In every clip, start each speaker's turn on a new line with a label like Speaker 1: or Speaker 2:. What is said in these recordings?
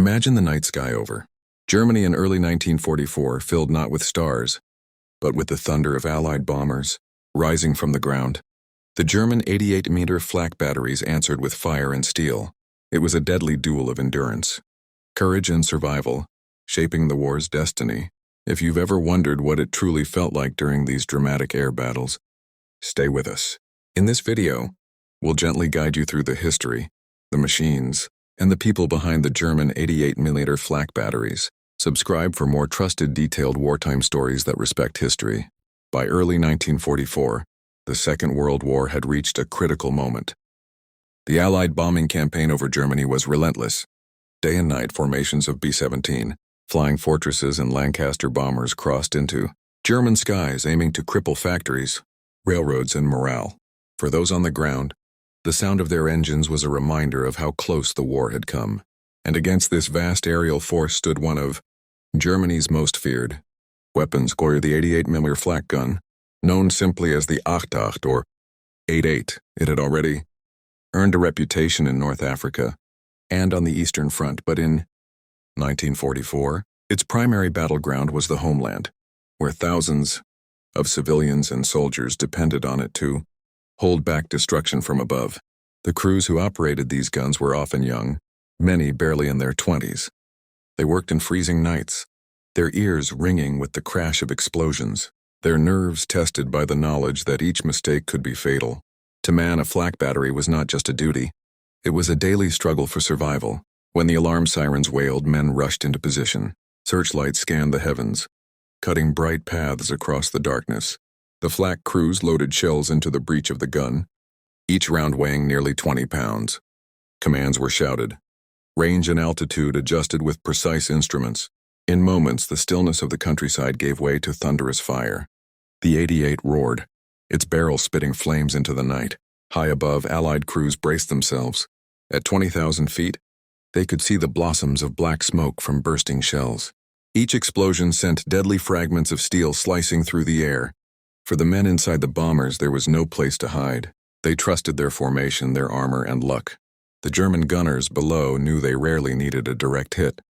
Speaker 1: Imagine the night sky over. Germany in early 1944 filled not with stars, but with the thunder of Allied bombers rising from the ground. The German 88-meter Flak batteries answered with fire and steel. It was a deadly duel of endurance, courage and survival, shaping the war's destiny. If you've ever wondered what it truly felt like during these dramatic air battles, stay with us. In this video, we'll gently guide you through the history, the machines, and the people behind the German 88-millimeter Flak batteries. Subscribe for more trusted, detailed wartime stories that respect history. By early 1944, the Second World War had reached a critical moment. The Allied bombing campaign over Germany was relentless. Day and night formations of B-17, flying fortresses and Lancaster bombers crossed into German skies, aiming to cripple factories, railroads, and morale. For those on the ground, the sound of their engines was a reminder of how close the war had come. And against this vast aerial force stood one of Germany's most feared weapons, the 88-millimeter Flak gun, known simply as the 88 or 88. It had already earned a reputation in North Africa and on the Eastern Front, but in 1944, its primary battleground was the homeland, where thousands of civilians and soldiers depended on it to hold back destruction from above. The crews who operated these guns were often young, many barely in their 20s. They worked in freezing nights, their ears ringing with the crash of explosions, their nerves tested by the knowledge that each mistake could be fatal. To man a Flak battery was not just a duty, it was a daily struggle for survival. When the alarm sirens wailed, men rushed into position. Searchlights scanned the heavens, cutting bright paths across the darkness. The Flak crews loaded shells into the breech of the gun, each round weighing nearly 20 pounds. Commands were shouted. Range and altitude adjusted with precise instruments. In moments, the stillness of the countryside gave way to thunderous fire. The 88 roared, its barrel spitting flames into the night. High above, Allied crews braced themselves. At 20,000 feet, they could see the blossoms of black smoke from bursting shells. Each explosion sent deadly fragments of steel slicing through the air. For the men inside the bombers, there was no place to hide. They trusted their formation, their armor, and luck. The German gunners below knew they rarely needed a direct hit.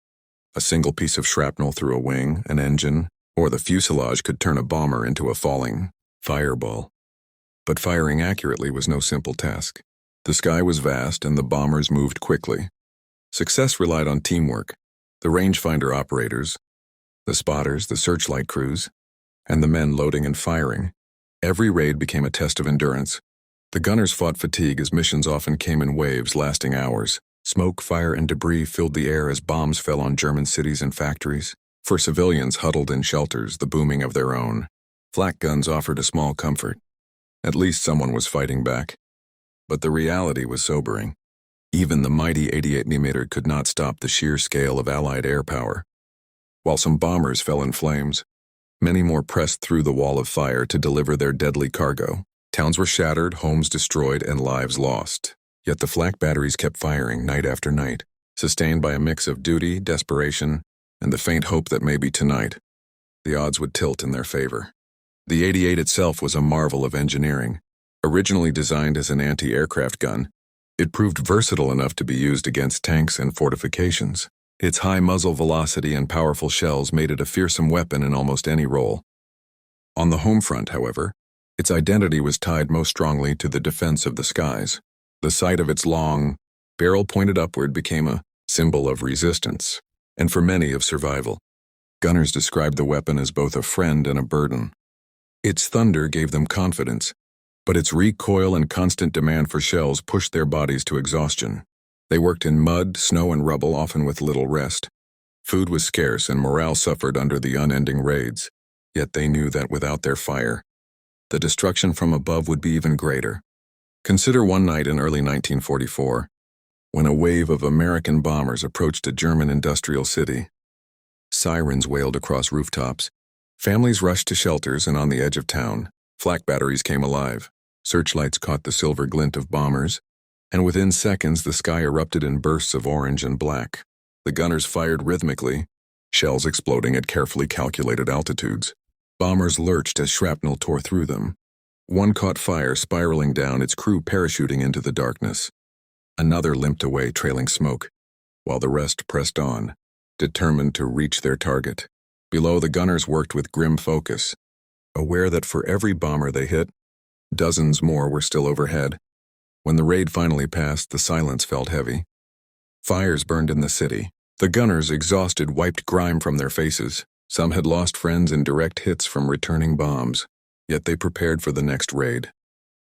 Speaker 1: A single piece of shrapnel through a wing, an engine, or the fuselage could turn a bomber into a falling fireball. But firing accurately was no simple task. The sky was vast and the bombers moved quickly. Success relied on teamwork. The rangefinder operators, the spotters, the searchlight crews, and the men loading and firing. Every raid became a test of endurance. The gunners fought fatigue as missions often came in waves lasting hours. Smoke, fire, and debris filled the air as bombs fell on German cities and factories. For civilians huddled in shelters, the booming of their own Flak guns offered a small comfort. At least someone was fighting back. But the reality was sobering. Even the mighty 88mm could not stop the sheer scale of Allied air power. While some bombers fell in flames, many more pressed through the wall of fire to deliver their deadly cargo. Towns were shattered, homes destroyed, and lives lost. Yet the Flak batteries kept firing night after night, sustained by a mix of duty, desperation, and the faint hope that maybe tonight, the odds would tilt in their favor. The 88 itself was a marvel of engineering. Originally designed as an anti-aircraft gun, it proved versatile enough to be used against tanks and fortifications. Its high muzzle velocity and powerful shells made it a fearsome weapon in almost any role. On the home front, however, its identity was tied most strongly to the defense of the skies. The sight of its long barrel pointed upward became a symbol of resistance, and for many of survival. Gunners described the weapon as both a friend and a burden. Its thunder gave them confidence, but its recoil and constant demand for shells pushed their bodies to exhaustion. They worked in mud, snow, and rubble, often with little rest. Food was scarce and morale suffered under the unending raids, yet they knew that without their fire, the destruction from above would be even greater. Consider one night in early 1944, when a wave of American bombers approached a German industrial city. Sirens wailed across rooftops. Families rushed to shelters, and on the edge of town, Flak batteries came alive. Searchlights caught the silver glint of bombers, and within seconds the sky erupted in bursts of orange and black. The gunners fired rhythmically, shells exploding at carefully calculated altitudes. Bombers lurched as shrapnel tore through them. One caught fire, spiraling down, its crew parachuting into the darkness. Another limped away, trailing smoke. while the rest pressed on, determined to reach their target. Below, the gunners worked with grim focus, aware that for every bomber they hit, dozens more were still overhead. When the raid finally passed, the silence felt heavy. Fires burned in the city. The gunners, exhausted, wiped grime from their faces. Some had lost friends in direct hits from returning bombs, yet they prepared for the next raid,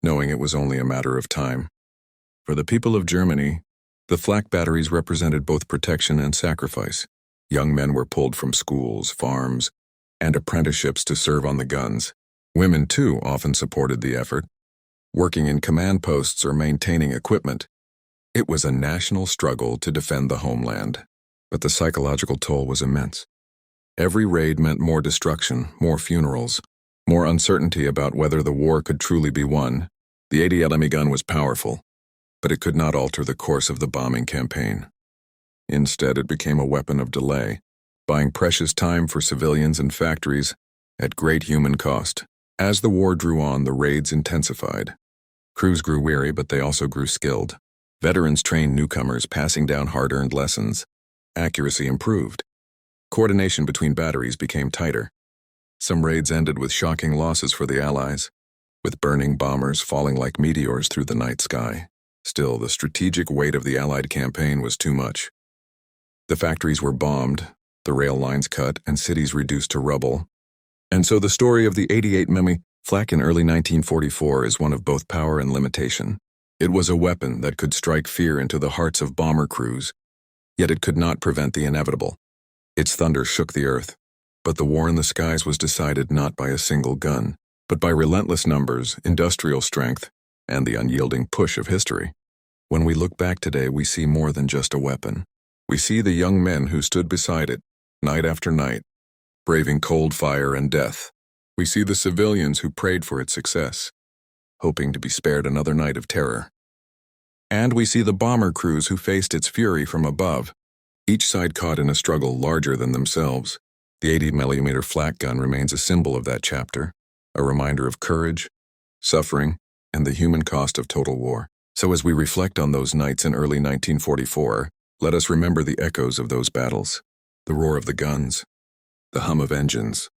Speaker 1: knowing it was only a matter of time. For the people of Germany, the flak batteries represented both protection and sacrifice. Young men were pulled from schools, farms, and apprenticeships to serve on the guns. Women, too, often supported the effort, working in command posts or maintaining equipment. It was a national struggle to defend the homeland, but the psychological toll was immense. Every raid meant more destruction, more funerals, more uncertainty about whether the war could truly be won. The 80 LME gun was powerful, but it could not alter the course of the bombing campaign. Instead, it became a weapon of delay, buying precious time for civilians and factories at great human cost. As the war drew on, the raids intensified. Crews grew weary, but they also grew skilled. Veterans trained newcomers, passing down hard-earned lessons. Accuracy improved. Coordination between batteries became tighter. Some raids ended with shocking losses for the Allies, with burning bombers falling like meteors through the night sky. Still, the strategic weight of the Allied campaign was too much. The factories were bombed, the rail lines cut, and cities reduced to rubble. And so the story of the 88 mm Flak in early 1944 is one of both power and limitation. It was a weapon that could strike fear into the hearts of bomber crews, yet it could not prevent the inevitable. Its thunder shook the earth, but the war in the skies was decided not by a single gun, but by relentless numbers, industrial strength, and the unyielding push of history. When we look back today, we see more than just a weapon. We see the young men who stood beside it, night after night, braving cold fire and death. We see the civilians who prayed for its success, hoping to be spared another night of terror. And we see the bomber crews who faced its fury from above, each side caught in a struggle larger than themselves. The 80 mm flak gun remains a symbol of that chapter, a reminder of courage, suffering, and the human cost of total war. So as we reflect on those nights in early 1944, let us remember the echoes of those battles, the roar of the guns, the hum of engines,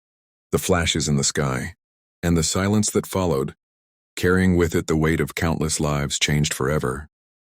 Speaker 1: the flashes in the sky, and the silence that followed, carrying with it the weight of countless lives changed forever.